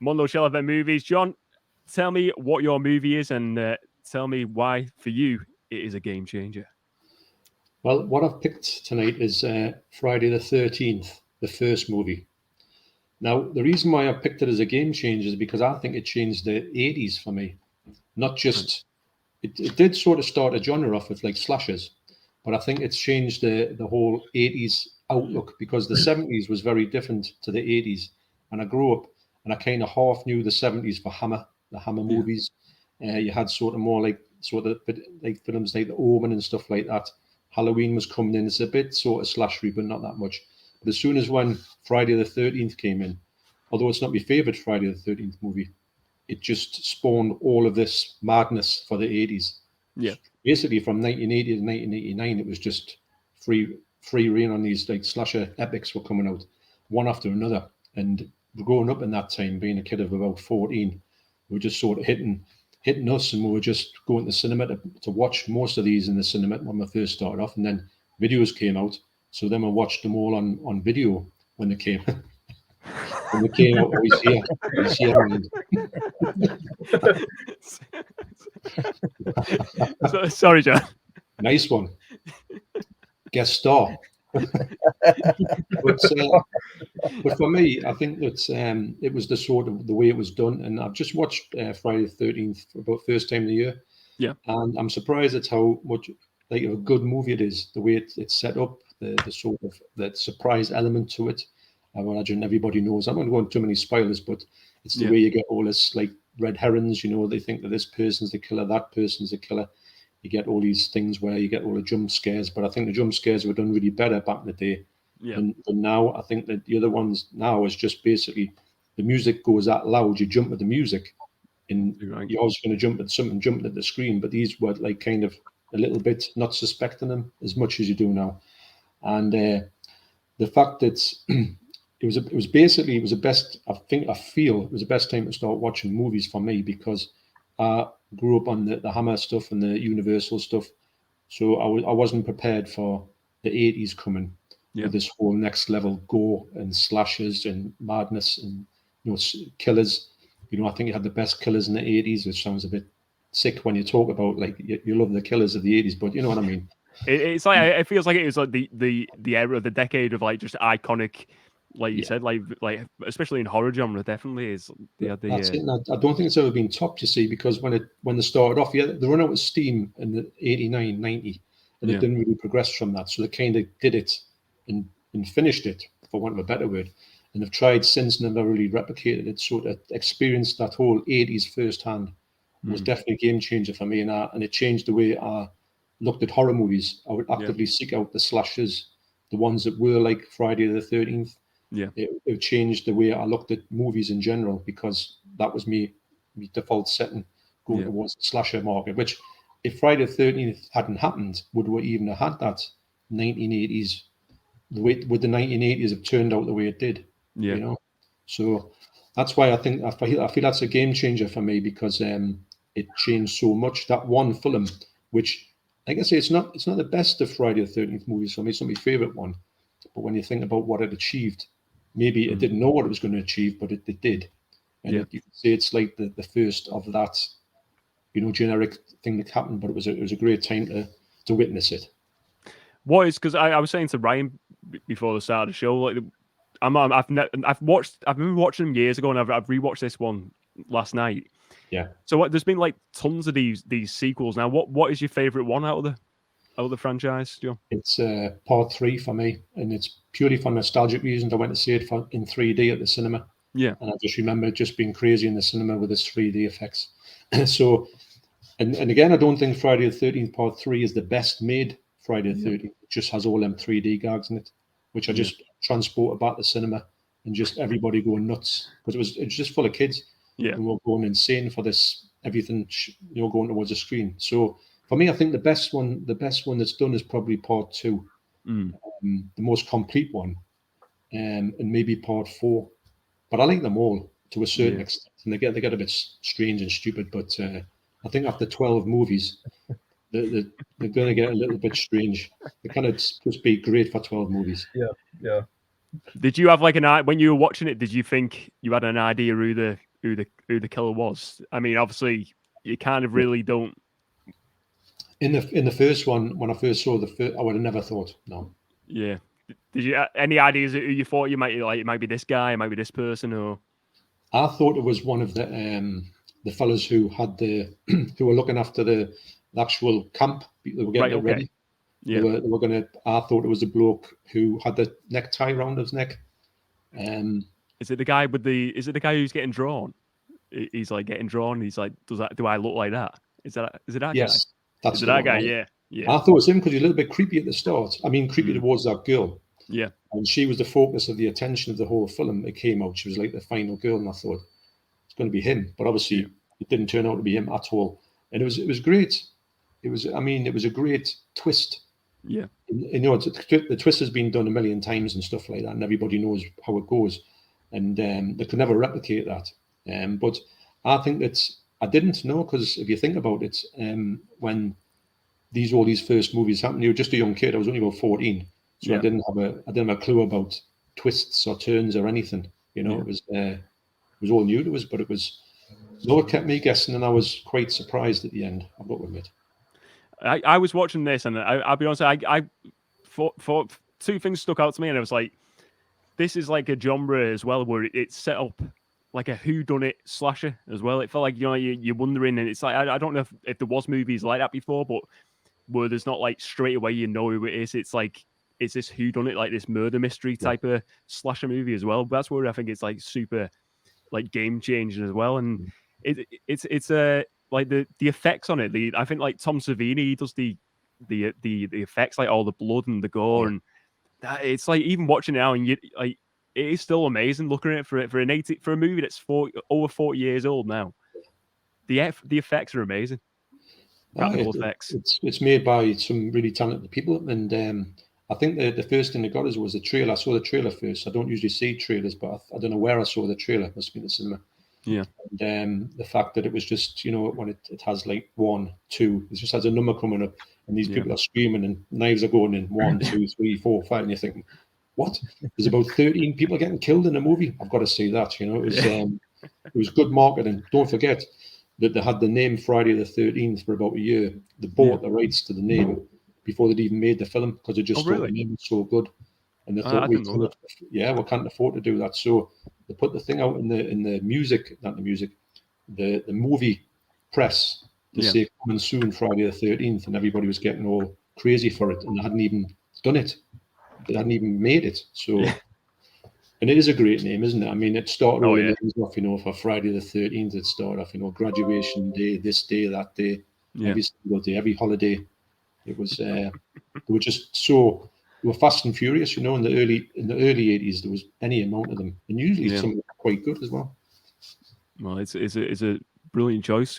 Mondo Chelloveck movies. John, tell me what your movie is and tell me why, for you, it is a game changer. Well, what I've picked tonight is Friday the 13th, the first movie. Now, the reason why I picked it as a game changer is because I think it changed the 80s for me. Not just, it did sort of start a genre off with like slashers, but I think it's changed the whole 80s outlook, because the 70s was very different to the 80s. And I grew up and I kind of half knew the 70s for Hammer, the Hammer movies. You had sort of more like films like The Omen and stuff like that. Halloween was coming in. It's a bit sort of slashery, but not that much. But as soon as when Friday the 13th came in, although it's not my favourite Friday the 13th movie, it just spawned all of this madness for the 80s. Yeah. Basically, from 1980 to 1989, it was just free reign on these like slasher epics were coming out, one after another. And growing up in that time, being a kid of about 14, we were just sort of hitting us, and we were just going to the cinema to watch most of these in the cinema when we first started off, and then videos came out, so then we watched them all on video when they came when they came out. Always here Sorry, John. Nice one. Guest star. But for me, I think that it was the sort of the way it was done, and I've just watched Friday the 13th for about first time of the year. Yeah, and I'm surprised at how much like a good movie it is. The way it's set up, the sort of that surprise element to it. I imagine everybody knows. I'm not going too many spoilers, but it's the way you get all this like red herrings. You know, they think that this person's the killer, that person's the killer. You get all these things where you get all the jump scares, but I think the jump scares were done really better back in the day. Yeah. And now I think that the other ones now is just basically the music goes that loud, you jump at the music, and you're always going to jump at something, jumping at the screen. But these were like kind of a little bit not suspecting them as much as you do now. And the fact that it was the best. I feel it was the best time to start watching movies for me, because I grew up on the Hammer stuff and the Universal stuff, so I wasn't prepared for the 80s coming with this whole next level gore and slashes and madness and killers. I think you had the best killers in the 80s, which sounds a bit sick when you talk about like you love the killers of the 80s, but you know what I mean. It's like it feels like it was like the era of the decade of like just iconic. Like you said, like especially in horror genre, definitely is. That's it. I don't think it's ever been topped, you see, because when they started off, they run out of steam in the 89, 90, and it didn't really progress from that. So they kind of did it and finished it, for want of a better word. And they've tried since and never really replicated it. So to experience that whole 80s firsthand was definitely a game changer for me, and it changed the way I looked at horror movies. I would actively seek out the slashers, the ones that were like Friday the 13th. Yeah, it changed the way I looked at movies in general, because that was me default setting going towards the slasher market. Which, if Friday the 13th hadn't happened, would we even have had that 1980s? Would the 1980s have turned out the way it did? Yeah, So that's why I feel that's a game changer for me, because it changed so much. That one film, which, like I say, it's not the best of Friday the 13th movies for me. It's not my favorite one, but when you think about what it achieved. Maybe it didn't know what it was going to achieve, but it did. And you could say it's like the first of that, generic thing that happened. But it was a great time to witness it. What is, because I was saying to Ryan before the start of the show, like I've been watching them years ago, and I've rewatched this one last night. Yeah. So there's been like tons of these sequels now. What is your favorite one out of the franchise, Joe? It's part 3 for me, and it's purely for nostalgic reasons. I went to see it in 3D at the cinema. Yeah. And I just remember it just being crazy in the cinema with its 3D effects. So, and again, I don't think Friday the 13th Part 3 is the best made Friday the 13th. It just has all them 3D gags in it, which I just transported back to the cinema, and just everybody going nuts, because it was just full of kids. Yeah. And we're going insane for this, everything, going towards the screen. So, for me, I think the best one that's done is probably Part 2, the most complete one, and maybe Part 4. But I like them all to a certain extent, and they get a bit strange and stupid. But I think after 12 movies, they're going to get a little bit strange. They kind of just be great for 12 movies. Yeah. Did you have like when you were watching it? Did you think you had an idea who who the killer was. I mean, obviously, you kind of really don't. In the first one, when I first saw the first, I would have never thought. No. Yeah. Did you any ideas who you thought you might like? It might be this guy, it might be this person, or I thought it was one of the fellas who had the who were looking after the actual camp. They were getting right? it Okay. ready. Yeah. They were gonna. I thought it was a bloke who had the necktie around his neck. Is it the guy with the? Is it the guy who's getting drawn? He's like getting drawn. He's like, do I look like that? Is it that guy? Yes, that's Is it the that one. guy? Yeah. Yeah. I thought it was him because he's a little bit creepy at the start. I mean, creepy Mm. towards that girl. Yeah. And she was the focus of the attention of the whole film. It came out. She was like the final girl, and I thought it's going to be him. But obviously, it didn't turn out to be him at all. And it was great. It was a great twist. Yeah. You know, the twist has been done a million times and stuff like that, and everybody knows how it goes. And they could never replicate that. But I think that I didn't know, because if you think about it, when all these first movies happened, you were just a young kid. I was only about 14, so Yeah. I didn't have a clue about twists or turns or anything. You know, it was all new to us, but it kept me guessing, and I was quite surprised at the end, I've got to admit. I was watching this, and I'll be honest, I thought two things stuck out to me, and I was like, this is like a genre as well, where it's set up like a whodunit slasher as well. It felt like, you know, you're wondering, and it's like, I don't know if there was movies like that before, but where there's not like straight away you know who it is. It's like, it's this whodunit, like this murder mystery type of slasher movie as well. But that's where I think it's like super like game changing as well. And it's like the effects on it. I think like Tom Savini does the effects, like all the blood and the gore, and it's like, even watching it now, and you like, it is still amazing looking at it for a movie that's over 40 years old now. The effects are amazing. Practical effects. It's made by some really talented people, and I think the first thing that got us was the trailer. I saw the trailer first. I don't usually see trailers, but I don't know where I saw the trailer. It must have been the cinema. Yeah. And the fact that it was just, you know, when it has like 1, 2, it just has a number coming up, and these people are screaming, and knives are going in 1, 2, 3, 4, 5, and you're thinking, what? There's about 13 people getting killed in a movie. I've got to see that. You know, it was good marketing. Don't forget that they had the name Friday the 13th for about a year. They bought the rights to the name before they'd even made the film, because they just thought the name was so good, and they thought we can't afford to do that. So they put the thing out in the movie press to say coming soon Friday the 13th, and everybody was getting all crazy for it, and they hadn't even done it. They hadn't even made it. So, and it is a great name, isn't it? I mean, it started all the names off, you know, for Friday the 13th. It started off, you know, graduation day, this day, that day, every single day, every holiday. It was they were just so, they were fast and furious, you know. In the early 80s, there was any amount of them, and usually some of them were quite good as well. Well, it's a brilliant choice.